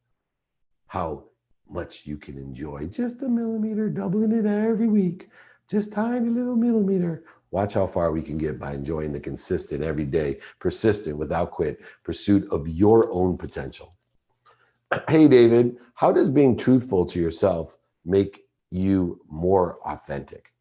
how much you can enjoy. Just a millimeter, doubling it every week. Just tiny little millimeter. Watch how far we can get by enjoying the consistent, everyday, persistent, without quit pursuit of your own potential. Hey, David, how does being truthful to yourself make you more authentic?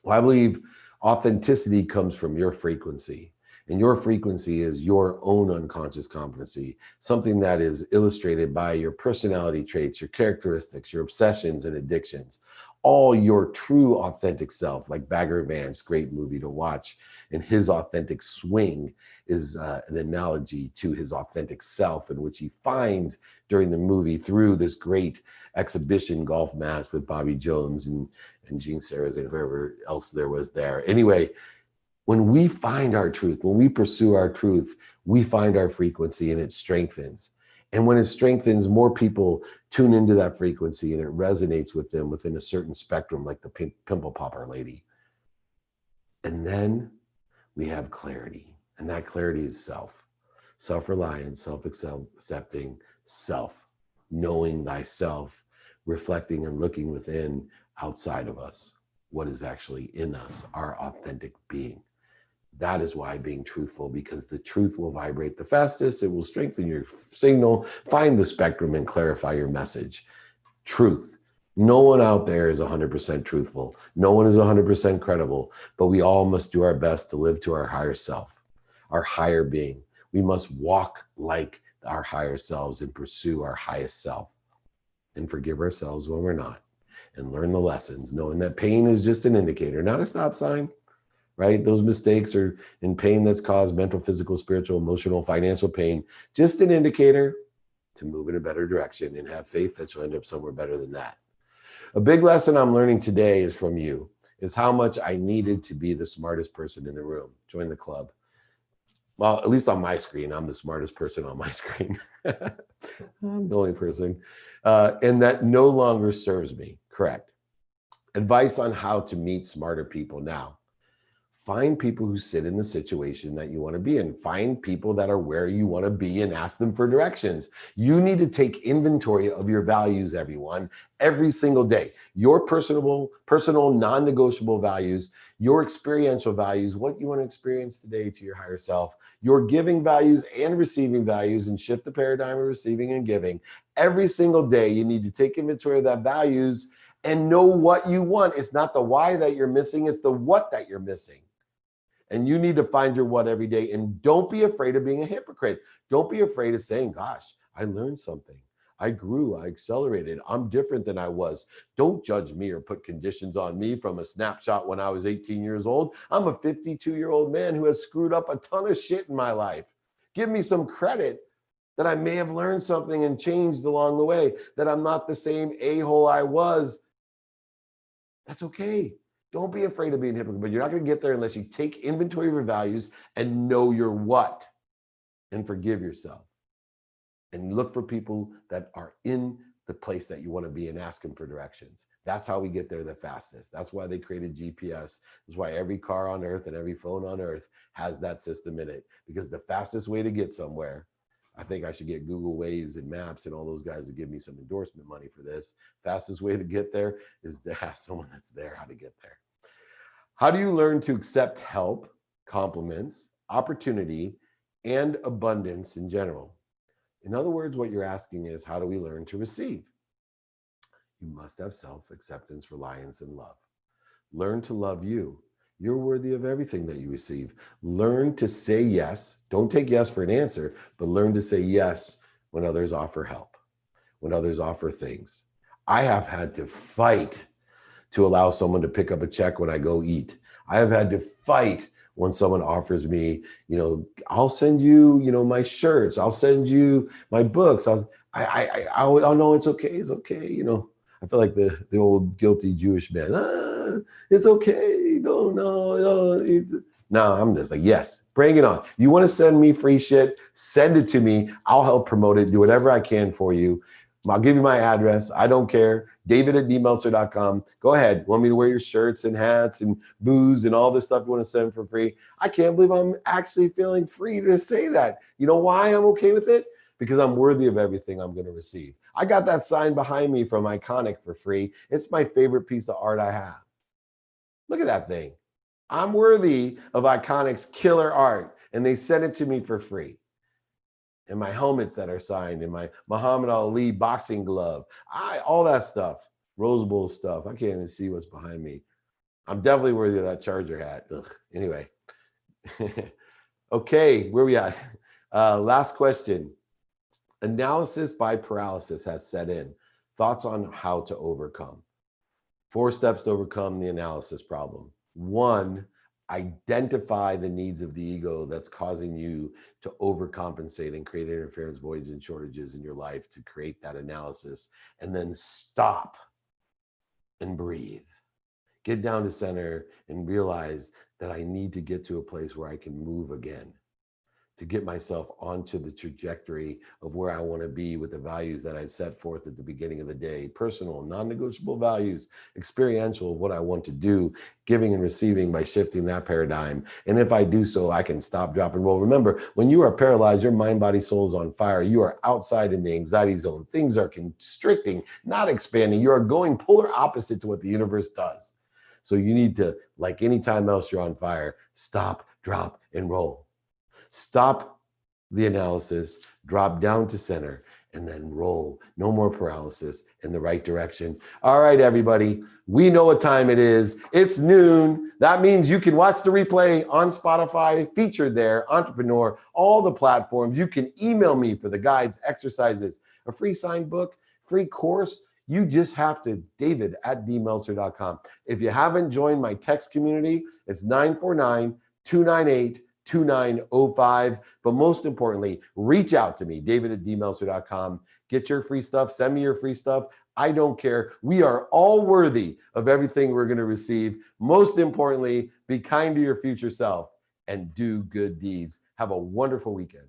Well, I believe authenticity comes from your frequency. And your frequency is your own unconscious competency, something that is illustrated by your personality traits, your characteristics, your obsessions and addictions, all your true authentic self, like Bagger Vance, great movie to watch. And his authentic swing is an analogy to his authentic self, in which he finds during the movie through this great exhibition golf match with Bobby Jones and Gene Simmons and whoever else there was there. Anyway, when we find our truth, when we pursue our truth, we find our frequency and it strengthens. And when it strengthens, more people tune into that frequency and it resonates with them within a certain spectrum, like the pimple popper lady. And then we have clarity. And that clarity is self-reliance, self-accepting, knowing thyself, reflecting and looking within, outside of us, what is actually in us, our authentic being. That is why being truthful, because the truth will vibrate the fastest. It will strengthen your signal, find the spectrum, and clarify your message. Truth. No one out there is 100% truthful. No one is 100% credible, but we all must do our best to live to our higher self, our higher being. We must walk like our higher selves and pursue our highest self and forgive ourselves when we're not, and learn the lessons, knowing that pain is just an indicator, not a stop sign. Right? Those mistakes are in pain that's caused mental, physical, spiritual, emotional, financial pain, just an indicator to move in a better direction and have faith that you'll end up somewhere better than that. A big lesson I'm learning today is from you, is how much I needed to be the smartest person in the room. Join the club. Well, at least on my screen, I'm the smartest person on my screen. I'm the only person. And that no longer serves me. Correct. Advice on how to meet smarter people now. Find people who sit in the situation that you want to be in. Find people that are where you want to be and ask them for directions. You need to take inventory of your values, everyone, every single day. Your personal, non-negotiable values, your experiential values, what you want to experience today to your higher self, your giving values and receiving values, and shift the paradigm of receiving and giving. Every single day, you need to take inventory of that values and know what you want. It's not the why that you're missing, it's the what that you're missing. And you need to find your what every day. And don't be afraid of being a hypocrite. Don't be afraid of saying, gosh, I learned something. I grew, I accelerated. I'm different than I was. Don't judge me or put conditions on me from a snapshot when I was 18 years old. I'm a 52-year-old man who has screwed up a ton of shit in my life. Give me some credit that I may have learned something and changed along the way, that I'm not the same a-hole I was. That's okay. Don't be afraid of being a hypocrite, but you're not going to get there unless you take inventory of your values and know your what, and forgive yourself. And look for people that are in the place that you want to be and ask them for directions. That's how we get there the fastest. That's why they created GPS. That's why every car on earth and every phone on earth has that system in it, because the fastest way to get somewhere, I think I should get Google Waze and Maps and all those guys to give me some endorsement money for this. Fastest way to get there is to ask someone that's there how to get there. How do you learn to accept help, compliments, opportunity, and abundance in general? In other words, what you're asking is, how do we learn to receive? You must have self-acceptance, reliance, and love. Learn to love you. You're worthy of everything that you receive. Learn to say yes. Don't take yes for an answer, but learn to say yes when others offer help, when others offer things. I have had to fight to allow someone to pick up a check when I go eat. I have had to fight when someone offers me, I'll send you, my shirts. I'll send you my books. I'll know it's okay. It's okay. I feel like the old guilty Jewish man. It's okay. No, I'm just like, yes, bring it on. You want to send me free shit? Send it to me. I'll help promote it. Do whatever I can for you. I'll give you my address. I don't care. David@dmeltzer.com. Go ahead. Want me to wear your shirts and hats and booze and all this stuff you want to send for free? I can't believe I'm actually feeling free to say that. You know why I'm okay with it? Because I'm worthy of everything I'm going to receive. I got that sign behind me from Iconic for free. It's my favorite piece of art I have. Look at that thing. I'm worthy of Iconic's killer art, and they sent it to me for free. And my helmets that are signed, and my Muhammad Ali boxing glove, all that stuff, Rose Bowl stuff. I can't even see what's behind me. I'm definitely worthy of that Charger hat. Ugh. Anyway. Okay, where we at? Last question. Analysis by paralysis has set in. Thoughts on how to overcome. 4 steps to overcome the analysis problem. 1, identify the needs of the ego that's causing you to overcompensate and create interference, voids, and shortages in your life to create that analysis. And then stop and breathe. Get down to center and realize that I need to get to a place where I can move again, to get myself onto the trajectory of where I want to be with the values that I set forth at the beginning of the day. Personal, non-negotiable values, experiential, what I want to do, giving and receiving by shifting that paradigm. And if I do so, I can stop, drop, and roll. Remember, when you are paralyzed, your mind, body, soul is on fire. You are outside in the anxiety zone. Things are constricting, not expanding. You are going polar opposite to what the universe does. So you need to, like any time else you're on fire, stop, drop, and roll. Stop the analysis, drop down to center, and then roll. No more paralysis, in the right direction. All right, everybody, we know what time it is. It's noon. That means you can watch the replay on Spotify, featured there, Entrepreneur, all the platforms. You can email me for the guides, exercises, a free signed book, free course. You just have to david@dmeltzer.com. If you haven't joined my text community, it's 949-298-2905. But most importantly, reach out to me, david@dmeltzer.com. Get your free stuff. Send me your free stuff. I don't care. We are all worthy of everything we're going to receive. Most importantly, be kind to your future self and do good deeds. Have a wonderful weekend.